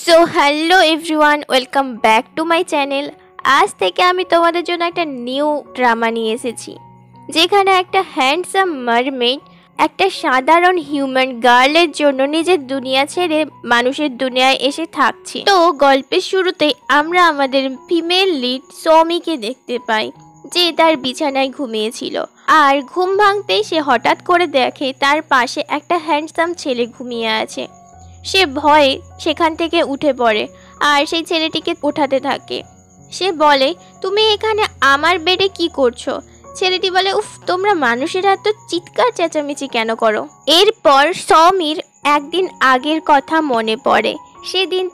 So hello everyone, welcome back to my channel. আজ থেকে আমি তোমাদের জন্য একটা নিউ ড্রামা নিয়ে এসেছি, যেখানে একটা হ্যান্ডসাম মারমেড একটা সাধারণ হিউম্যান গার্লের জন্য নিজের দুনিয়া ছেড়ে মানুষের দুনিয়ায় এসে থাকছে। তো গল্পের শুরুতেই আমরা আমাদের ফিমেল লিড সৌমিকে দেখতে পাই, যে তার বিছানায় ঘুমিয়েছিল। আর ঘুম ভাঙতেই সে হঠাৎ করে দেখে তার পাশে একটা হ্যান্ডসাম ছেলে ঘুমিয়ে আছে। সে ভয়ে সেখান থেকে উঠে পড়ে আর সেই ছেলেটিকে ওঠাতে থাকে। সে বলে, তুমি এখানে আমার বেডে কি করছো? ছেলেটি বলে, উফ, তোমরা মানুষেরা এত চিৎকার চেঁচামেচি কেন করো? এরপর সৌমির একদিন আগের কথা মনে পড়ে। সেদিন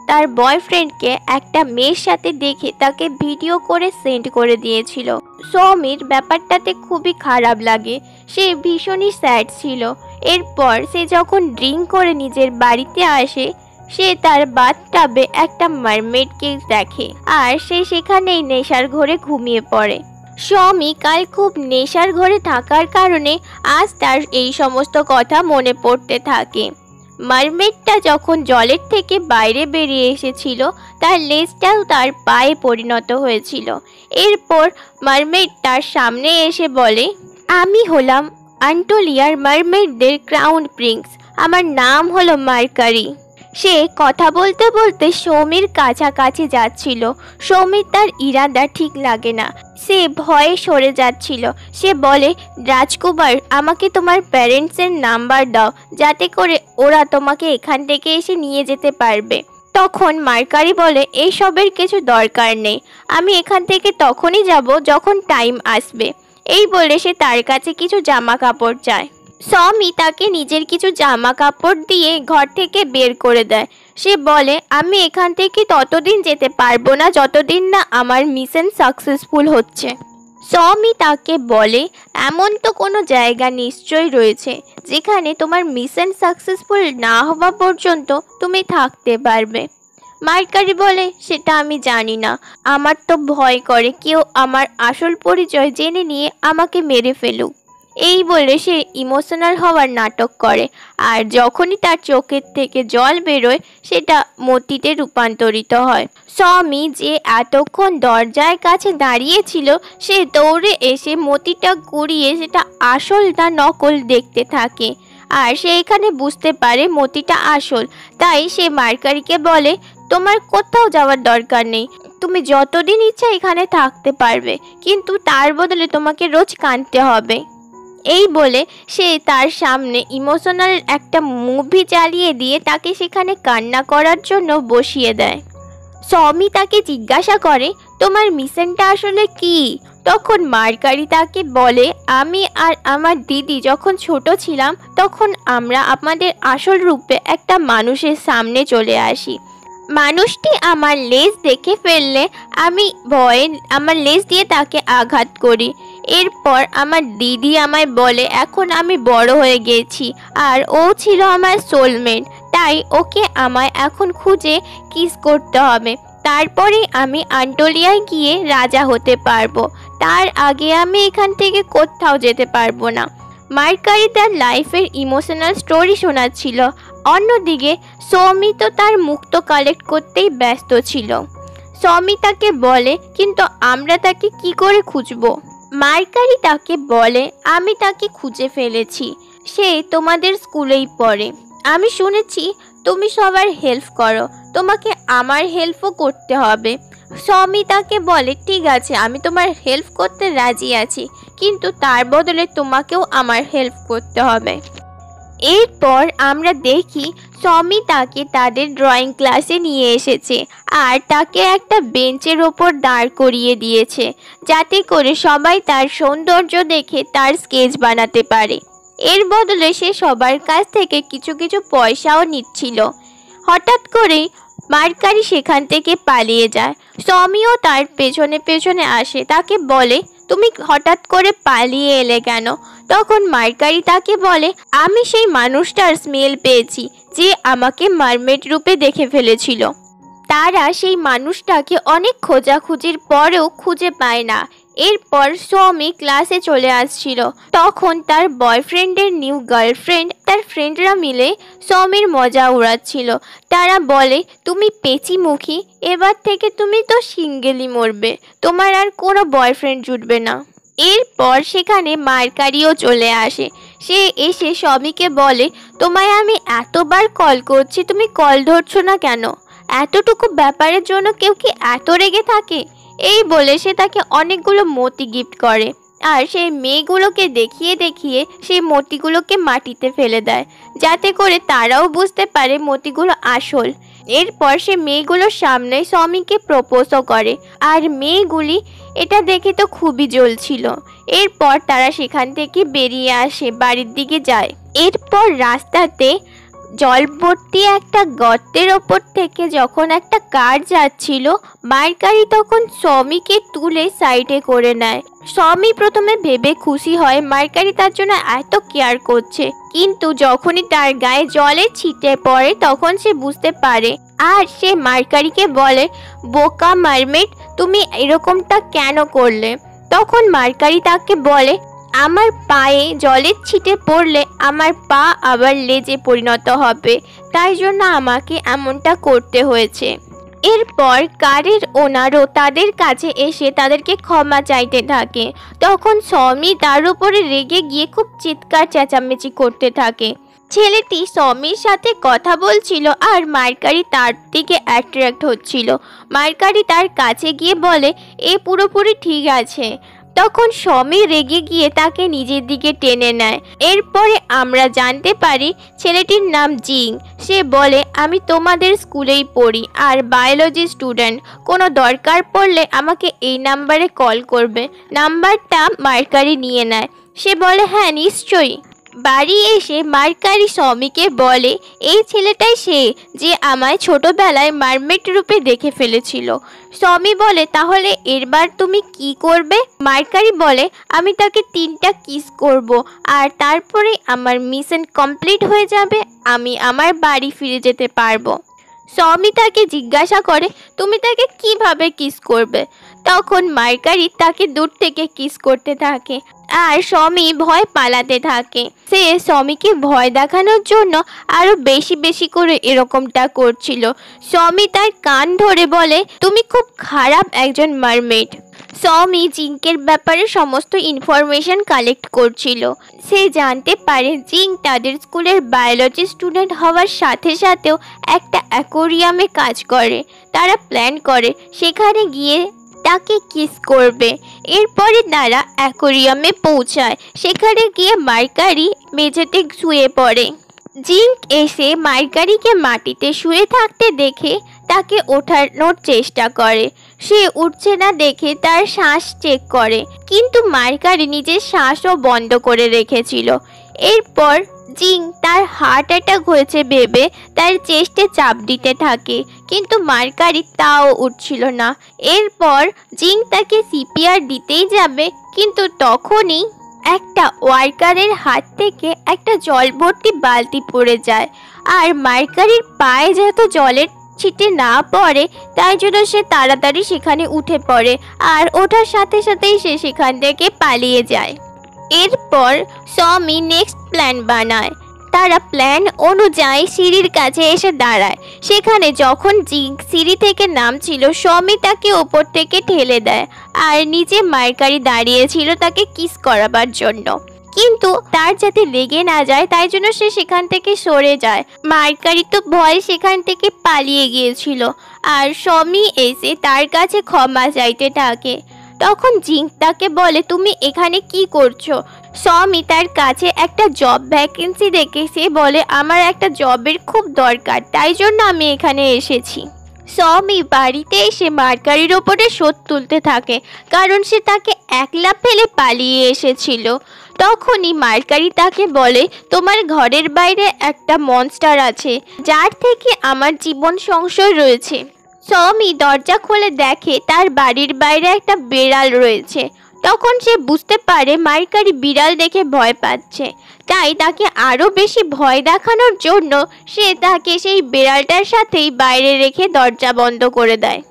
তার বয়ফ্রেন্ডকে একটা মেয়ের সাথে দেখে তাকে ভিডিও করে সেন্ড করে দিয়েছিল। সৌমির ব্যাপারটাতে খুবই খারাপ লাগে, সে ভীষণই স্যাড ছিল। এরপর সে যখন ড্রিঙ্ক করে নিজের বাড়িতে আসে, সে তার বাথটাবে একটা মারমেডকে দেখে আর সে সেখানেই নেশার ঘরে ঘুমিয়ে পড়ে। সৌমি কাল খুব নেশার ঘরে থাকার কারণে আজ তার এই সমস্ত কথা মনে পড়তে থাকে। মারমেডটা যখন জলের থেকে বাইরে বেরিয়ে এসেছিল, তার লেজটাও তার পায়ে পরিণত হয়েছিল। এরপর মারমেড তার সামনে এসে বলে, আমি হলাম আন্টোলিয়ার মারমেডদের ক্রাউন প্রিন্স, আমার নাম হলো মার্কারি। সে কথা বলতে বলতে সৌমির কাছাকাছি যাচ্ছিল। সৌমির তার ইরাদা ঠিক লাগে না, সে ভয়ে সরে যাচ্ছিল। সে বলে, রাজকুমার, আমাকে তোমার প্যারেন্টসের নাম্বার দাও, যাতে করে ওরা তোমাকে এখান থেকে এসে নিয়ে যেতে পারবে। তখন মার্কারি বলে, এইসবের কিছু দরকার নেই, আমি এখান থেকে তখনই যাব যখন টাইম আসবে। এই বলে সে তার কাছে কিছু জামা কাপড় চায়। সৌমি তাকে নিজের কিছু জামা কাপড় দিয়ে ঘর থেকে বের করে দেয়। সে বলে, আমি এখান থেকে ততদিন যেতে পারবো না যতদিন না আমার মিশন সাকসেসফুল হচ্ছে। সৌমি তাকে বলে, এমন তো কোনো জায়গা নিশ্চয়ই রয়েছে যেখানে তোমার মিশন সাকসেসফুল না হওয়া পর্যন্ত তুমি থাকতে পারবে। মার্কারি বলে, সেটা আমি জানি না, আমার তো ভয় করে কেউ আমার আসল পরিচয় জেনে নিয়ে আমাকে মেরে ফেলুক। এই বলে সে ইমোশনাল হওয়ার নাটক করে, আর যখনই তার চোখের থেকে জল বেরোয় সেটা মতিতে রূপান্তরিত হয়। সৌমি যে এতক্ষণ দরজার কাছে দাঁড়িয়েছিল, সে দৌড়ে এসে মতিটা ঘুরিয়ে সেটা আসল না নকল দেখতে থাকে। আর সে এখানে বুঝতে পারে মতিটা আসল। তাই সে মার্কারিকে বলে, তোমার কোথাও যাওয়ার দরকার নেই, তুমি যতদিন ইচ্ছা এখানে থাকতে পারবে, কিন্তু তার বদলে তোমাকে রোজ কাঁদতে হবে। এই বলে সে তার সামনে ইমোশনাল একটা মুভি চালিয়ে দিয়ে তাকে সেখানে কান্না করার জন্য বসিয়ে দেয়। সৌমি তাকে জিজ্ঞাসা করে, তোমার মিশনটা আসলে কি? তখন মার্কারি তাকে বলে, আমি আর আমার দিদি যখন ছোট ছিলাম তখন আমরা আমাদের আসল রূপে একটা মানুষের সামনে চলে আসি। মানুষটি আমার লেজ দেখে ফেললে আমি ভয়ে আমার লেজ দিয়ে তাকে আঘাত করি। এরপর আমার দিদি আমায় বলে, এখন আমি বড় হয়ে গেছি আর ও ছিল আমার সোলমেট, তাই ওকে আমায় এখন খুঁজে কিস করতে হবে, তারপরেই আমি আন্টোলিয়ায় গিয়ে রাজা হতে পারবো। তার আগে আমি এখান থেকে কোথাও যেতে পারবো না। মার্কারি তার লাইফের ইমোশনাল স্টোরি শোনাচ্ছিল। অন্যদিকে সৌমি তো তার মুক্ত কালেক্ট করতেই ব্যস্ত ছিল। সৌমি তাকে বলে, কিন্তু আমরা তাকে কি করে খুঁজবো? মার্কারি তাকে বলে, আমি তাকে খুঁজে ফেলেছি, সে তোমাদের স্কুলেই পড়ে। আমি শুনেছি তুমি সবার হেল্প করো, তোমাকে আমার হেল্পও করতে হবে। সৌমি তাকে বলে, ঠিক আছে, আমি তোমার হেল্প করতে রাজি আছি, কিন্তু তার বদলে তোমাকেও আমার হেল্প করতে হবে। এরপর আমরা দেখি সৌমি তাকে তাদের ড্রয়িং ক্লাসে নিয়ে এসেছে আর তাকে একটা বেঞ্চের ওপর দাঁড় করিয়ে দিয়েছে, যাতে করে সবাই তার সৌন্দর্য দেখে তার স্কেচ বানাতে পারে। এর বদলে সে সবার কাছ থেকে কিছু কিছু পয়সাও নিচ্ছিল। হঠাৎ করেই মার্কারি সেখান থেকে পালিয়ে যায়। সৌমিও তার পেছনে পেছনে আসে, তাকে বলে, তুমি হঠাৎ করে পালিয়ে এলে কেন? তখন মার্কারি তাকে বলে, আমি সেই মানুষটার স্মেল পেয়েছি যে আমাকে মারমেড রূপে দেখে ফেলেছিল। তারা সেই মানুষটাকে অনেক খোঁজাখুঁজির পরেও খুঁজে পায় না। এরপর সমি ক্লাসে চলে আসছিল। তখন তার বয়ফ্রেন্ডের নিউ গার্লফ্রেন্ড তার ফ্রেন্ডরা মিলে সমির মজা উড়াচ্ছিল। তারা বলে, তুমি পেঁচিমুখী, এবার থেকে তুমি তো সিঙ্গেলই মরবে, তোমার আর কোনো বয়ফ্রেন্ড জুটবে না। এরপর সেখানে মার্কারিও চলে আসে। সে এসে সমিকে বলে, তোমায় আমি এতবার কল করছি, তুমি কল ধরছো না কেন? এতটুকু ব্যাপারের জন্য কেউ কি এত রেগে থাকে? এই বলে সে তাকে অনেকগুলো মতি গিফট করে, আর সেই মেয়েগুলোকে দেখিয়ে দেখিয়ে সেই মতিগুলোকে মাটিতে ফেলে দেয়, যাতে করে তারাও বুঝতে পারে মতিগুলো আসল। এরপর সে মেয়েগুলোর সামনে সমিকে প্রপোজও করে, আর মেয়েগুলি এটা দেখে তো খুবই জ্বলছিল। এরপর তারা সেখান থেকে বেরিয়ে আসে, বাড়ির দিকে যায়। এরপর রাস্তাতে জলভর্তি একটা গর্তের ওপর থেকে যখন একটা কার যাচ্ছিল, মার্কারি তখন সমিকে তুলে সাইডে করে নেয়। সমি প্রথমে ভেবে খুশি হয় মার্কারি তার জন্য এত কেয়ার করছে, কিন্তু যখনই তার গায়ে জলের ছিটে পড়ে তখন সে বুঝতে পারে, আর সে মার্কারিকে বলে, বোকা মারমেড, তুমি এরকমটা কেন করলে? তখন মার্কারি তাকে বলে, আমার পায়ে জলের ছিটে পড়লে আমার পা আবার লেজে পরিণত হবে, তাই জন্য আমাকে এমনটা করতে হয়েছে। এরপর কারের ওনারও তাদের কাছে এসে তাদেরকে ক্ষমা চাইতে থাকে। তখন সমি তার উপরে রেগে গিয়ে খুব চিৎকার চেঁচামেচি করতে থাকে। ছেলেটি সমির সাথে কথা বলছিল, আর মার্কারি তার দিকে অ্যাট্রাক্ট হচ্ছিল। মার্কারি তার কাছে গিয়ে বলে, এ পুরোপুরি ঠিক আছে। তখন সমি রেগে গিয়ে তাকে নিজের দিকে টেনে নেয়। এরপরে আমরা জানতে পারি ছেলেটির নাম জিং। সে বলে, আমি তোমাদের স্কুলেই পড়ি আর বায়োলজি স্টুডেন্ট, কোনো দরকার পড়লে আমাকে এই নাম্বারে কল করবে। নাম্বারটা মার্কারি নিয়ে নেয়। সে বলে, হ্যাঁ নিশ্চয়ই। বাড়ি এসে মার্কারি সমিকে বলে, এই ছেলেটাই সে যে আমায় ছোটবেলায় মারমেড রূপে দেখে ফেলেছিল। সমি বলে, তাহলে এরবার তুমি কি করবে? মার্কারি বলে, আমি তাকে 3টা কিস করব, আর তারপরে আমার মিশন কমপ্লিট হয়ে যাবে, আমি আমার বাড়ি ফিরে যেতে পারবো। সমি তাকে জিজ্ঞাসা করে, তুমি তাকে কিভাবে কিস করবে? তখন মার্কারি তাকে দূর থেকে কিস করতে থাকে, আর সমি ভয় পালাতে থাকে। সে সমিকে ভয় দেখানোর জন্য আরো বেশি বেশি করে এরকমটা করছিল। সমি তার কান ধরে বলে, তুমি খুব খারাপ একজন মারমেড। সমি জিঙ্কের ব্যাপারে সমস্ত ইনফরমেশন কালেক্ট করছিল। সে জানতে পারে জিং তাদের স্কুলের বায়োলজি স্টুডেন্ট হওয়ার সাথে সাথেও একটা অ্যাকোরিয়ামে কাজ করে। তারা প্ল্যান করে সেখানে গিয়ে তাকে কিস করবে। এরপরে তারা অ্যাকোরিয়ামে পৌঁছায়। সেখানে গিয়ে মার্কারি মেঝেতে শুয়ে পড়ে। জিঙ্ক এসে মার্কারিকে মাটিতে শুয়ে থাকতে দেখে তাকে ওঠানোর চেষ্টা করে। সে উঠছে না দেখে তার শ্বাস চেক করে, কিন্তু মার্কারি নিজের শ্বাসও বন্ধ করে রেখেছিল। এরপর জিং তার হার্ট অ্যাটাক হয়েছে ভেবে তার চেস্টে চাপ দিতে থাকে, কিন্তু মার্কারি তাও উঠছিল না। এরপর জিং তাকে সিপিআর দিতেই যাবে, কিন্তু তখনই একটা ওয়ার্কারের হাত থেকে একটা জল ভর্তি বালতি পড়ে যায়, আর মার্কারির পায়ে যেহেতু জলের ছিটে না পড়ে তাই জন্য সে তাড়াতাড়ি সেখানে উঠে পড়ে, আর ওঠার সাথে সাথেই সে সেখান থেকে পালিয়ে যায়। এরপর সমি নেক্সট প্ল্যান বানায়। তারা প্ল্যান অনুযায়ী সিঁড়ির কাছে এসে দাঁড়ায়। সেখানে যখন জিঙ্ক সিঁড়ি থেকে নামছিল, সমি তাকে ওপর থেকে ঠেলে দেয়, আর নিচে মার্কারি দাঁড়িয়েছিল তাকে কিস করাবার জন্য, কিন্তু তার যাতে লেগে না যায় তাই জন্য সে সেখান থেকে সরে যায়। মার্কারি তো ভয় সেখান থেকে পালিয়ে গিয়েছিল, আর সমি এসে তার কাছে ক্ষমা চাইতে থাকে। তখন জিঙ্ক তাকে বলে, তুমি এখানে কি করছো? সমি তার কাছে একটা জব ভ্যাকেন্সি দেখে সে বলে, আমার একটা জবের খুব দরকার, তাই জন্য আমি এখানে এসেছি। সমি বাড়িতে এসে মার্কারির ওপরে শোধ তুলতে থাকে, কারণ সে তাকে একলা ফেলে পালিয়ে এসেছিল। তখনই মার্কারি তাকে বলে, তোমার ঘরের বাইরে একটা মনস্টার আছে যার থেকে আমার জীবন সংশয় রয়েছে। সমি দরজা খুলে দেখে তার বাড়ির বাইরে একটা বিড়াল রয়েছে। তখন সে বুঝতে পারে মার্কারি বিড়াল দেখে ভয় পাচ্ছে, তাই তাকে আরও বেশি ভয় দেখানোর জন্য সে তাকে সেই বিড়ালটার সাথেই বাইরে রেখে দরজা বন্ধ করে দেয়।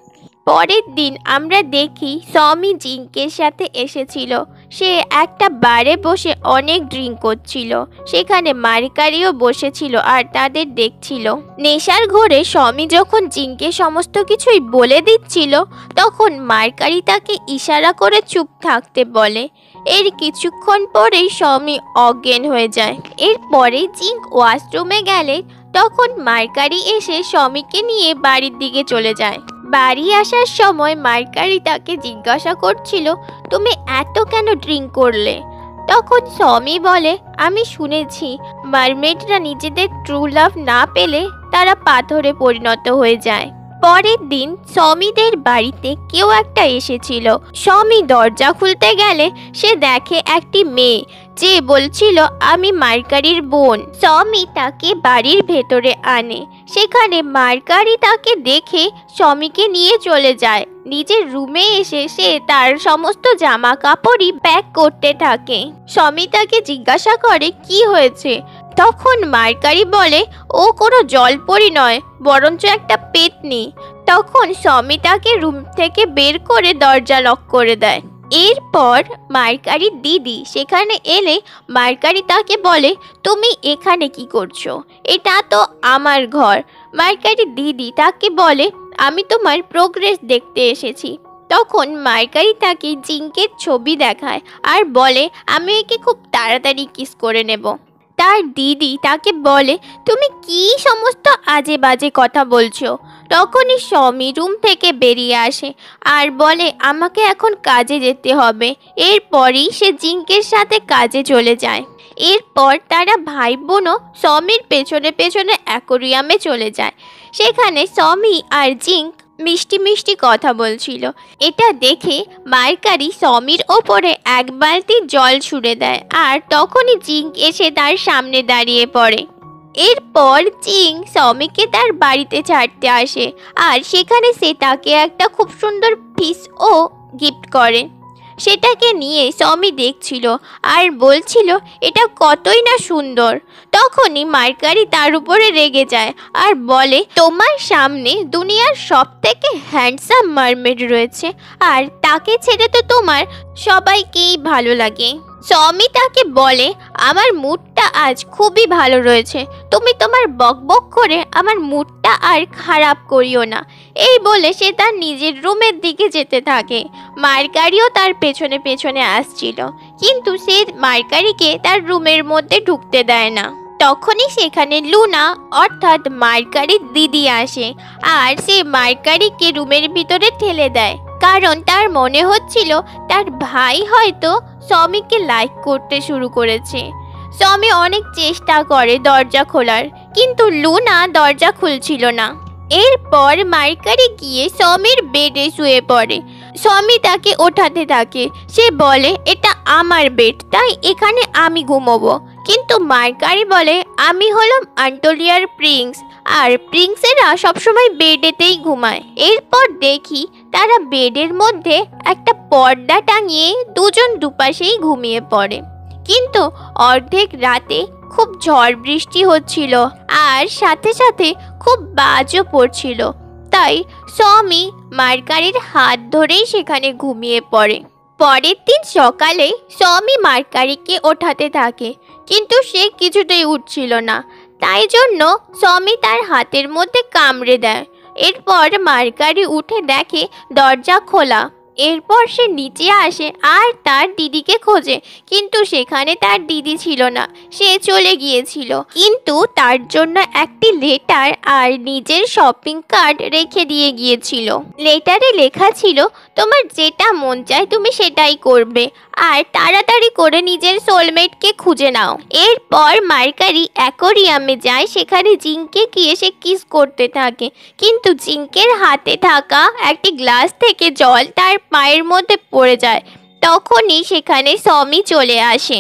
পরের দিন আমরা দেখি সমি জিঙ্কের সাথে এসেছিল। সে একটা বারে বসে অনেক ড্রিঙ্ক করছিল। সেখানে মার্কারিও বসেছিল আর তাদের দেখছিল। নেশার ঘোরে সমি যখন জিঙ্কে সমস্ত কিছুই বলে দিচ্ছিল, তখন মার্কারি তাকে ইশারা করে চুপ থাকতে বলে। এর কিছুক্ষণ পরেই সমি অজ্ঞান হয়ে যায়। এরপরে জিঙ্ক ওয়াশরুমে গেলে তখন মার্কারি এসে সমিকে নিয়ে বাড়ির দিকে চলে যায়। বাড়ি আসার সময় মার্কারি তাকে জিজ্ঞাসা করছিল, তুমি এত কেন ড্রিঙ্ক করলে? তখন সমি বলে, আমি শুনেছি মারমেডরা নিজেদের ট্রু লাভ না পেলে তারা পাথরে পরিণত হয়ে যায়। পরের দিন সমিদের বাড়িতে কেউ একটা এসেছিল। সমি দরজা খুলতে গেলে সে দেখে একটি মেয়ে, যে বলছিল আমি মার্কারির বোন। সমি তাকে বাড়ির ভেতরে আনে। সেখানে মার্কারি তাকে দেখে সমিকে নিয়ে চলে যায়। নিজের রুমে এসে সে তার সমস্ত জামা কাপড়ই প্যাক করতে থাকে। সমি তাকে জিজ্ঞাসা করে কি হয়েছে। তখন মার্কারি বলে ও কোনো জলপরি নয়, বরঞ্চ একটা পেতনি। তখন সমি তাকে রুম থেকে বের করে দরজা লক করে দেয়। এরপর মার্কারির দিদি সেখানে এলে মার্কারি তাকে বলে, তুমি এখানে কি করছো? এটা তো আমার ঘর। মার্কারির দিদি তাকে বলে, আমি তোমার প্রোগ্রেস দেখতে এসেছি। তখন মার্কারি তাকে জিঙ্কের ছবি দেখায় আর বলে, আমি একে খুব তাড়াতাড়ি কিস করে নেব। তার দিদি তাকে বলে, তুমি কি সমস্ত আজে বাজে কথা বলছো? তখনই সমি রুম থেকে বেরিয়ে আসে আর বলে, আমাকে এখন কাজে যেতে হবে। এরপরই সে জিঙ্কের সাথে কাজে চলে যায়। এরপর তারা ভাই বোনও সমির পেছনে পেছনে অ্যাকোরিয়ামে চলে যায়। সেখানে সমি আর জিঙ্ক মিষ্টি মিষ্টি কথা বলছিল। এটা দেখে মার্কারি সমির ওপরে এক বালতি জল ছুঁড়ে দেয় আর তখনই জিঙ্ক এসে তার সামনে দাঁড়িয়ে পড়ে। এরপর জিঙ্ক সমিকে তার বাড়িতে ছাড়তে আসে আর সেখানে সে তাকে একটা খুব সুন্দর ফিশও গিফট করে। সেটাকে নিয়ে সমি দেখছিল আর বলছিল এটা কতই না সুন্দর। তখনই মার্কারি তার উপরে রেগে যায় আর বলে, তোমার সামনে দুনিয়ার সব থেকে হ্যান্ডসাম মারমেড রয়েছে আর তাকে ছেড়ে তো তোমার সবাইকেই ভালো লাগে। সমি তাকে বলে, আমার মুডটা আজ খুবই ভালো রয়েছে, তুমি তোমার বকবক করে আমার মুডটা আর খারাপ করিও না। এই বলে সে তার নিজের রুমের দিকে যেতে থাকে। মার্কারিও তার পেছনে পেছনে আসছিল, কিন্তু সে মার্কারিকে তার রুমের মধ্যে ঢুকতে দেয় না। তখনই সেখানে লুনা অর্থাৎ মার্কারির দিদি আসে আর সে মার্কারিকে রুমের ভিতরে ঠেলে দেয়, কারণ তার মনে হচ্ছিল তার ভাই হয়তো সমিকে লাইক করতে শুরু করেছে। সমি অনেক চেষ্টা করে দরজা খোলার, কিন্তু লুনা দরজা খুলছিল না। এরপর মার্কারি গিয়ে সমির বেডে শুয়ে পড়ে। সমি তাকে ওঠাতে থাকে। সে বলে, এটা আমার বেড, তাই এখানে আমি ঘুমোবো। কিন্তু মার্কারি বলে, আমি হলাম আন্টোলিয়ার প্রিন্স আর প্রিন্সেরা সবসময় বেডেতেই ঘুমায়। এরপর দেখি তারা বেডের মধ্যে একটা পর্দা টাঙিয়ে দুজন দুপাশেই ঘুমিয়ে পড়ে। কিন্তু অর্ধেক রাতে খুব ঝড় বৃষ্টি হচ্ছিল আর সাথে সাথে খুব বাজও পড়ছিল, তাই সমি মার্কারির হাত ধরেই সেখানে ঘুমিয়ে পড়ে। পরের দিন সকালে সমি মার্কারিকে ওঠাতে থাকে, কিন্তু সে কিছুতেই উঠছিল না। তাই জন্য সমি তার হাতের মধ্যে কামড়ে দেয়। এরপর মার্কারি উঠে দেখে দরজা খোলা। এরপর সে নিচে আসে আর তার দিদিকে খোঁজে, কিন্তু সেখানে তার দিদি ছিল না, সে চলে গিয়েছিল। কিন্তু তার জন্য একটি লেটার আর নিজের শপিং কার্ড রেখে দিয়ে গিয়েছিল। লেটারে লেখা ছিল, তোমার যেটা মন চায় তুমি সেটাই করবে আর তাড়াতাড়ি করে নিজের সোলমেটকে খুঁজে নাও। এরপর মার্কারি অ্যাকোরিয়ামে যায়, সেখানে জিঙ্কে গিয়ে সে কিস করতে থাকে, কিন্তু জিঙ্কের হাতে থাকা একটি গ্লাস থেকে জল তার পায়ের মধ্যে পড়ে যায়। তখনই সেখানে সমি চলে আসে।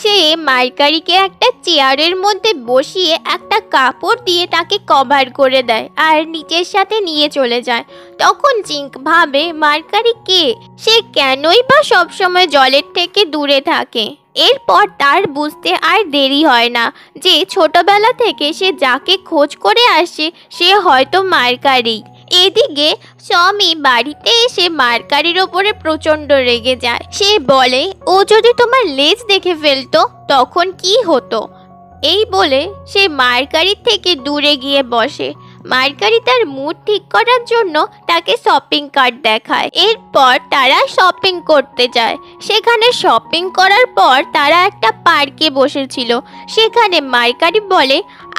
সে মার্কারিকে একটা চেয়ারের মধ্যে বসিয়ে একটা কাপড় দিয়ে তাকে কভার করে দেয় আর নিজের সাথে নিয়ে চলে যায়। তখন জিঙ্ক ভাবে মার্কারি কে, সে কেনই বা সবসময় জলের থেকে দূরে থাকে। এরপর তার বুঝতে আর দেরি হয় না যে ছোটবেলা থেকে সে যাকে খোঁজ করে আসছে সে হয়তো মার্কারি। এদিকে স্বামী বাড়িতে এসে মার্কারির ওপরে প্রচন্ড রেগে যায়। সে বলে, ও যদি তোমার লেজ দেখে ফেলতো তখন কি হতো। এই বলে সে মার্কারির থেকে দূরে গিয়ে বসে। মার্কারি তার মুড ঠিক করার জন্য তাকে শপিং কার্ট দেখায়। এরপর তারা শপিং করতে যায়। সেখানে শপিং করার পর তারা একটা পার্কে বসেছিল। সেখানে মার্কারি বলে,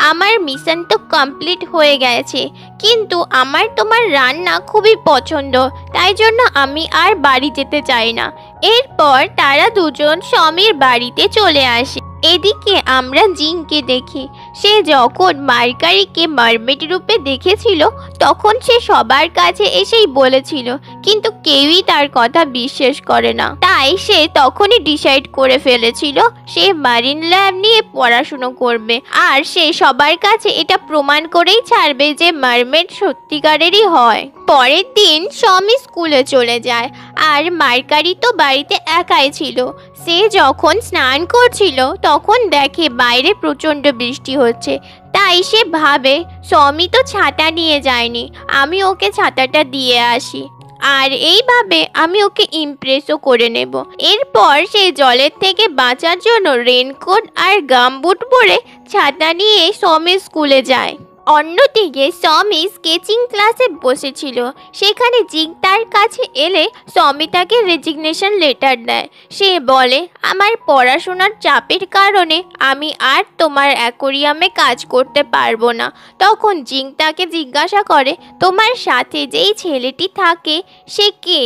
আমার মিশন তো কমপ্লিট হয়ে গেছে, কিন্তু আমার তোমার রান্না খুবই পছন্দ, তাই জন্য আমি আর বাড়ি যেতে চাই না। এরপর তারা দুজন স্বামীর বাড়িতে চলে আসে। এদিকে আমরা জিংকে দেখি। সে যখন মার্কারিকে মারমেড রূপে দেখেছিল তখন সে সবার কাছে এসেই বলেছিল, কিন্তু কেউই তার কথা বিশ্বাস করে না। তাই সে তখনই ডিসাইড করে ফেলেছিল সে মারিন ল্যাব নিয়ে পড়াশুনো করবে, আর সে সবার কাছে এটা প্রমাণ করেই ছাড়বে যে মারমেড সত্যিকারেরই হয়। পরের দিন স্বামী স্কুলে চলে যায়, আর মার্কারি তো বাড়িতে একাই ছিল। সে যখন স্নান করছিল তখন দেখে বাইরে প্রচণ্ড বৃষ্টি হচ্ছে। তাই সে ভাবে, স্বামী তো ছাতা নিয়ে যায়নি, আমি ওকে ছাতাটা দিয়ে আসি, আর এইভাবে আমি ওকে ইমপ্রেসও করে নেব। এরপর সে জলের থেকে বাঁচার জন্য রেনকোট আর গামবুট পরে ছাতা নিয়ে স্বামী স্কুলে যায়। অন্যদিকে স্বামী স্কেচিং ক্লাসে বসেছিল। সেখানে জিং তার কাছে এলে স্বামী তাকে রেজিগনেশন লেটার দেয়। সে বলে, আমার পড়াশোনার চাপের কারণে আমি আর তোমার অ্যাকোরিয়ামে কাজ করতে পারবো না। তখন জিং তাকে জিজ্ঞাসা করে, তোমার সাথে যেই ছেলেটি থাকে সে কে?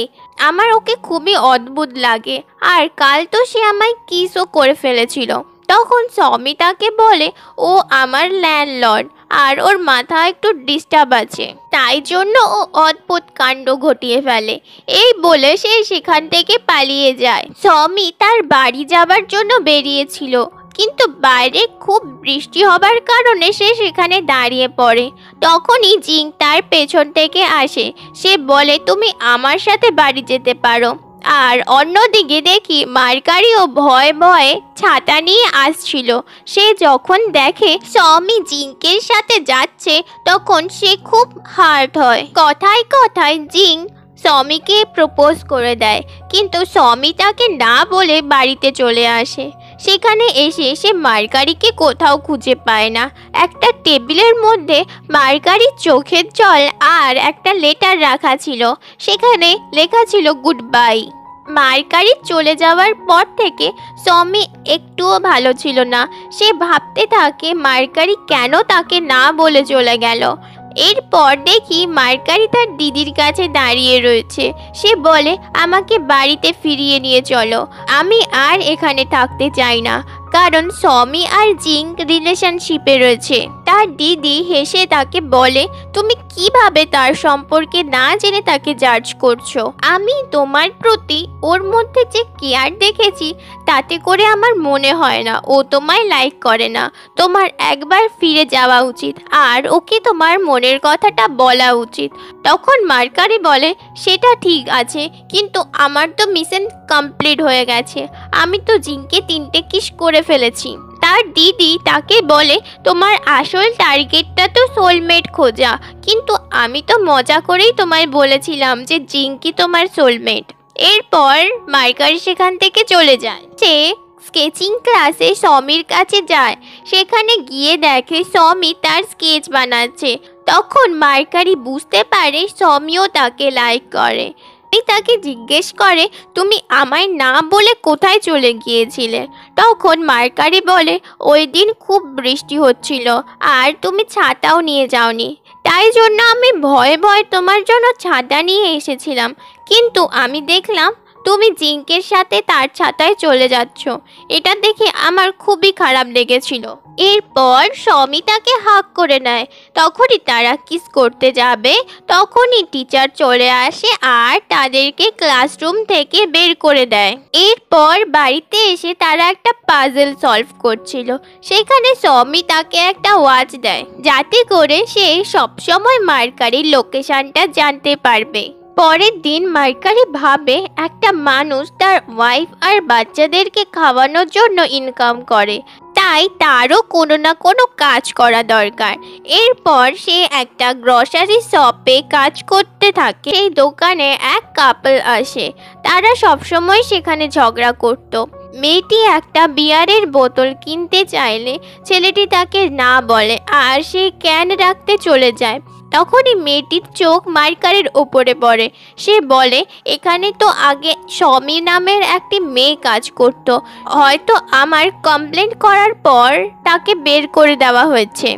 আমার ওকে খুবই অদ্ভুত লাগে, আর কাল তো সে আমায় কিসও করে ফেলেছিল। তখন স্বামী তাকে বলে, ও আমার ল্যান্ডলর্ড, আর ওর মাথা একটু ডিস্টার্ব আছে, তাই জন্য ও অদ্ভুত কাণ্ড ঘটিয়ে ফেলে। এই বলে সে সেখান থেকে পালিয়ে যায়। স্বামী তার বাড়ি যাবার জন্য বেরিয়েছিল, কিন্তু বাইরে খুব বৃষ্টি হবার কারণে সে সেখানে দাঁড়িয়ে পড়ে। তখনই জিং তার পেছন থেকে আসে। সে বলে, তুমি আমার সাথে বাড়ি যেতে পারো। আর অন্যদিকে দেখি মার্কারিও ভয়ে ভয়ে ছাতা নিয়ে আসছিল। সে যখন দেখে স্বামী জিংকের সাথে যাচ্ছে তখন সে খুব হার্ট হয়। কথায় কথায় জিং স্বামীকে প্রপোজ করে দেয়, কিন্তু স্বামী তাকে না বলে বাড়িতে চলে আসে। সেখানে এসে সে মার্কারিকে কোথাও খুঁজে পায় না। একটা টেবিলের মধ্যে মার্কারির চোখের জল আর একটা লেটার রাখা ছিল। সেখানে লেখা ছিল গুড বাই। মার্কারি চলে যাওয়ার পর থেকে স্বামী একটুও ভালো ছিল না। সে ভাবতে থাকে মার্কারি কেন তাকে না বলে চলে গেল। এরপর দেখি মার্কারি তার দিদির কাছে দাঁড়িয়ে রয়েছে। সে বলে, আমাকে বাড়িতে ফিরিয়ে নিয়ে চলো, আমি আর এখানে থাকতে চাই না, কারণ স্বামী আর জিং রিলেশনশিপে রয়েছে। তার দিদি হেসে তাকে বলে, তুমি কিভাবে তার সম্পর্কে না জেনে তাকে জাজ করছো? আমি তোমার প্রতি ওর মধ্যে যে কেয়ার দেখেছি তাতে করে আমার মনে হয় না ও তোমায় লাইক করে না। তোমার একবার ফিরে যাওয়া উচিত আর ওকে তোমার মনের কথাটা বলা উচিত। তখন মার্কারি বলে, সেটা ঠিক আছে, কিন্তু আমার তো মিশন কমপ্লিট হয়ে গেছে, আমি তো জিংকে 3টে কিস করে ফেলেছি। তার দিদি তাকে বলে, তোমার আসল টার্গেটটা তো সোলমেট খোঁজা, কিন্তু আমি তো মজা করেই তোমায় বলেছিলাম যে জিংকি তোমার সোলমেট। এরপর মার্কারি সেখান থেকে চলে যায়। সে স্কেচিং ক্লাসে স্বামীর কাছে যায়। সেখানে গিয়ে দেখে স্বামী তার স্কেচ বানাচ্ছে। তখন মার্কারি বুঝতে পারে স্বামীও তাকে লাইক করে। তাকে জিজ্ঞেস করে, তুমি আমায় না বলে কোথায় চলে গিয়েছিলে? তখন মার্কারি বলে, ওই দিন খুব বৃষ্টি হচ্ছিল আর তুমি ছাতাও নিয়ে যাওনি, তাই জন্য আমি ভয়ে ভয়ে তোমার জন্য ছাতা নিয়ে এসেছিলাম, কিন্তু আমি দেখলাম তুমি জিংকের সাথে তার ছাতায় চলে যাচ্ছ। এটা দেখে আমার খুবই খারাপ লেগেছিল। এরপর স্বামী তাকে হাগ করে নেয়। তখনই তারা কিস করতে যাবে, তখনই টিচার চলে আসে আর তাদেরকে ক্লাসরুম থেকে বের করে দেয়। এরপর বাড়িতে এসে তারা একটা পাজল সলভ করছিল। সেখানে স্বামী তাকে একটা ওয়াচ দেয়, যাতে করে সে সবসময় মার্কারির লোকেশনটা জানতে পারবে। পরের দিন মার্কারি ভাবে একটা মানুষ তার ওয়াইফ আর বাচ্চাদেরকে খাওয়ানোর জন্য ইনকাম করে, তাই তারও কোনো না কোনো কাজ করা দরকার। এরপর সে একটা গ্রসারি শপে কাজ করতে থাকে। সেই দোকানে এক কাপল আসে, তারা সবসময় সেখানে ঝগড়া করত। মেয়েটি একটা বিয়ারের বোতল কিনতে চাইলে ছেলেটি তাকে না বলে আর সে ক্যান রাখতে চলে যায়। তখনই মেয়েটির চোখ মার্কারির ওপরে পড়ে। সে বলে, এখানে তো আগে সমী নামের একটি মেয়ে কাজ করত, হয়তো আমার কমপ্লেন করার পর তাকে বের করে দেওয়া হয়েছে।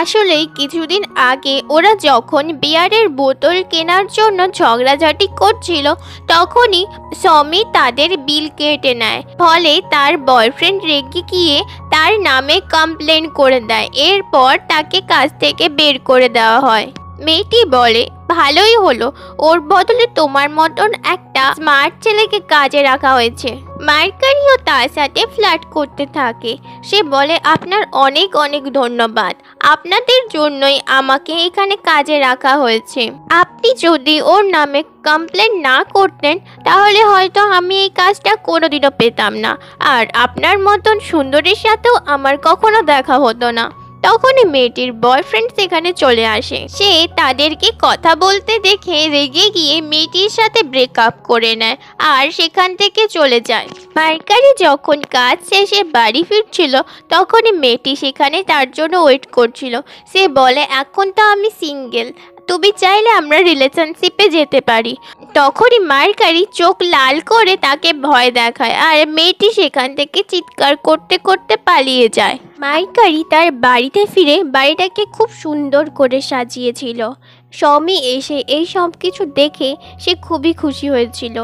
আসলেই কিছুদিন আগে ওরা যখন বিয়ারের বোতল কেনার জন্য ঝগড়াঝাটি করছিল, তখনই সমী তাদের বিল কেটে নেয়। ফলে তার বয়ফ্রেন্ড রেগে গিয়ে তার নামে কমপ্লেন করে দেয়। এরপর তাকে কাজ থেকে বের করে দেওয়া হয়। মেয়েটি বলে, ভালোই হলো, ওর বদলে তোমার মতন একটা স্মার্ট ছেলেকে কাজে রাখা হয়েছে। মার্কারিও তার সাথে ফ্লার্ট করতে থাকে। সে বলে, আপনার অনেক অনেক ধন্যবাদ, আপনাদের জন্যই আমাকে এখানে কাজে রাখা হয়েছে। আপনি যদি ওর নামে কমপ্লেন না করতেন তাহলে হয়তো আমি এই কাজটা কোনোদিনও পেতাম না, আর আপনার মতন সুন্দরীর সাথেও আমার কখনো দেখা হতো না। তখনই মেয়েটির বয়ফ্রেন্ড সেখানে চলে আসে। সে তাদেরকে কথা বলতে দেখে রেগে গিয়ে মেয়েটির সাথে ব্রেকআপ করে নেয় আর সেখান থেকে চলে যায়। মার্কারি যখন কাজ শেষে বাড়ি ফিরছিল, তখনই মেয়েটি সেখানে তার জন্য ওয়েট করছিল। সে বলে, এখন তো আমি সিঙ্গেল, তুমি চাইলে আমরা রিলেশনশিপে যেতে পারি। তখনই মার্কারি চোখ লাল করে তাকে ভয় দেখায় আর মেয়েটি সেখান থেকে চিৎকার করতে করতে পালিয়ে যায়। মার্কারি তার বাড়িতে ফিরে বাড়িটাকে খুব সুন্দর করে সাজিয়েছিল। সমী এসে এই সব কিছু দেখে সে খুবই খুশি হয়েছিল।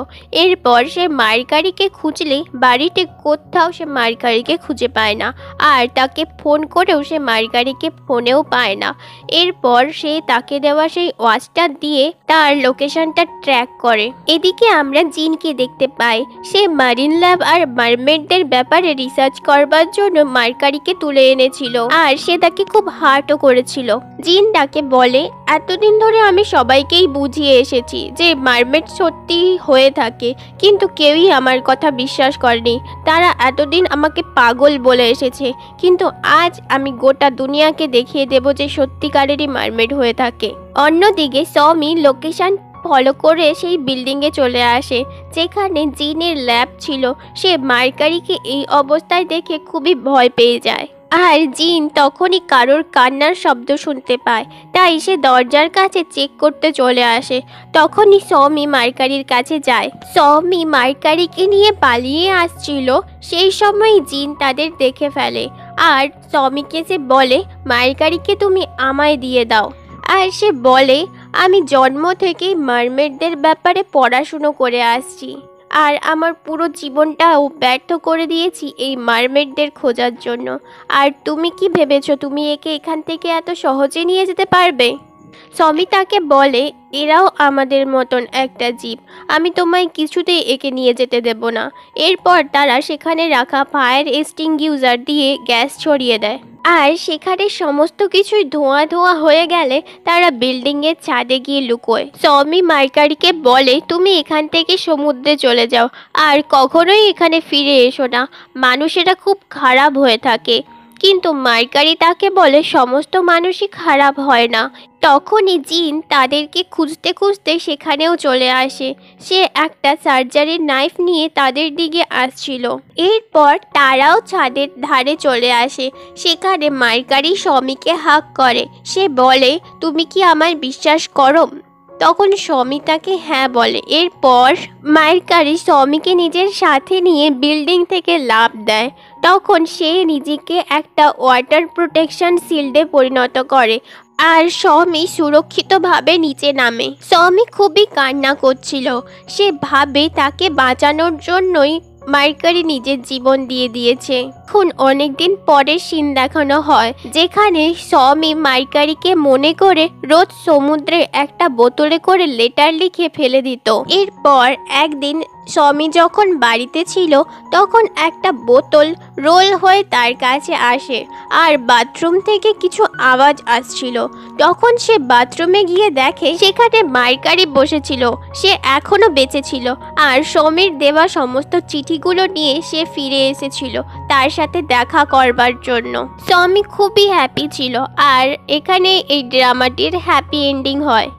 এরপর সে মার্কারিকে খুঁজলে বাড়িতে কোথাও সে মার্কারিকে খুঁজে পায় না, আর তাকে ফোন করেও সে মার্কারিকে ফোনেও পায় না। এরপর সে তাকে দেওয়া সেই ওয়াচটা দিয়ে তার লোকেশনটা ট্র্যাক করে। এদিকে আমরা জিনকে দেখতে পাই। সে মারিন ল্যাব আর মারমেডদের ব্যাপারে রিসার্চ করবার জন্য মার্কারিকে তুলে এনেছিল, আর সে তাকে খুব হার্টও করেছিল। জিন তাকে বলে, এতদিন ধরে আমি সবাইকেই বুঝিয়ে এসেছি যে মারমেড সত্যি হয়ে থাকে, কিন্তু কেউই আমার কথা বিশ্বাস করেনি। তারা এতদিন আমাকে পাগল বলে এসেছে, কিন্তু আজ আমি গোটা দুনিয়াকে দেখিয়ে দেব যে সত্যিকারেরই মারমেড হয়ে থাকে। অন্যদিকে সমী লোকেশন ফলো করে সেই বিল্ডিংয়ে চলে আসে যেখানে জিনের ল্যাব ছিল। সে মার্কারিকে এই অবস্থায় দেখে খুবই ভয় পেয়ে যায়, আর জিন তখনই কারোর কান্নার শব্দ শুনতে পায়। তাই সে দরজার কাছে চেক করতে চলে আসে। তখনই সমী মার্কারির কাছে যায়। সমী মার্কারিকে নিয়ে পালিয়ে আসছিল, সেই সময় জিন তাদের দেখে ফেলে আর সমীকে সে বলে, মার্কারিকে তুমি আমায় দিয়ে দাও। আর সে বলে, আমি জন্ম থেকেই মারমেডদের ব্যাপারে পড়াশুনো করে আসছি, আর আমার পুরো জীবনটাও ব্যর্থ করে দিয়েছি এই মারমেডদের খোঁজার জন্য। আর তুমি কি ভেবেছো তুমি একে এখান থেকে এত সহজে নিয়ে যেতে পারবে? সমী তাকে বলে, এরাও আমাদের মতন একটা জীব, আমি তোমায় কিছুতেই একে নিয়ে যেতে দেব না। এরপর তারা সেখানে রাখা ফায়ার এক্সটিংগুইশার দিয়ে গ্যাস ছড়িয়ে দেয়, আর সেখানে সমস্ত কিছুই ধোঁয়া ধোঁয়া হয়ে গেলে তারা বিল্ডিংয়ের ছাদে গিয়ে লুকোয়। সমী মার্কারিকে বলে, তুমি এখান থেকে সমুদ্রে চলে যাও আর কখনোই এখানে ফিরে এসো না, মানুষেরা খুব খারাপ হয়ে থাকে। কিন্তু মার্কারি তাকে বলে, সমস্ত মানুষই খারাপ হয় না। তখনই জিন তাদেরকে খুঁজতে খুঁজতে সেখানেও চলে আসে। সে একটা সার্জারির নাইফ নিয়ে তাদের দিকে আসছিল। এরপর তারাও ছাদের ধারে চলে আসে। সেখানে মার্কারি সমীকে হাক করে। সে বলে, তুমি কি আমায় বিশ্বাস করো? তখন সমী তাকে হ্যাঁ বলে। এরপর মার্কারি সমীকে নিজের সাথে নিয়ে বিল্ডিং থেকে লাফ দেয়। তখন সে নিজেকে একটা ওয়াটার প্রোটেকশন শিল্ডে পরিণত করে আর সমী সুরক্ষিতভাবে নিচে নামে। সমী খুবই কান্না করছিল। সে ভাবে তাকে বাঁচানোর জন্যই মার্কারি নিজের জীবন দিয়ে দিয়েছে। এখন অনেকদিন পরে সিন দেখানো হয় যেখানে সমী মার্কারিকে মনে করে রোজ সমুদ্রে একটা বোতলে করে লেটার লিখে ফেলে দিত। এরপর একদিন সমি যখন বাড়িতে ছিল তখন একটা বোতল রোল হয়ে তার কাছে আসে আর বাথরুম থেকে কিছু আওয়াজ আসছিল। তখন সে বাথরুমে গিয়ে দেখে সেখানে মার্কারি বসেছিল, সে এখনো বেঁচে ছিল আর সমীর দেওয়া সমস্ত চিঠিগুলো নিয়ে সে ফিরে এসেছিল তার সাথে দেখা করবার জন্য। সমি খুবই হ্যাপি ছিল আর এখানে এই ড্রামাটির হ্যাপি এন্ডিং হয়।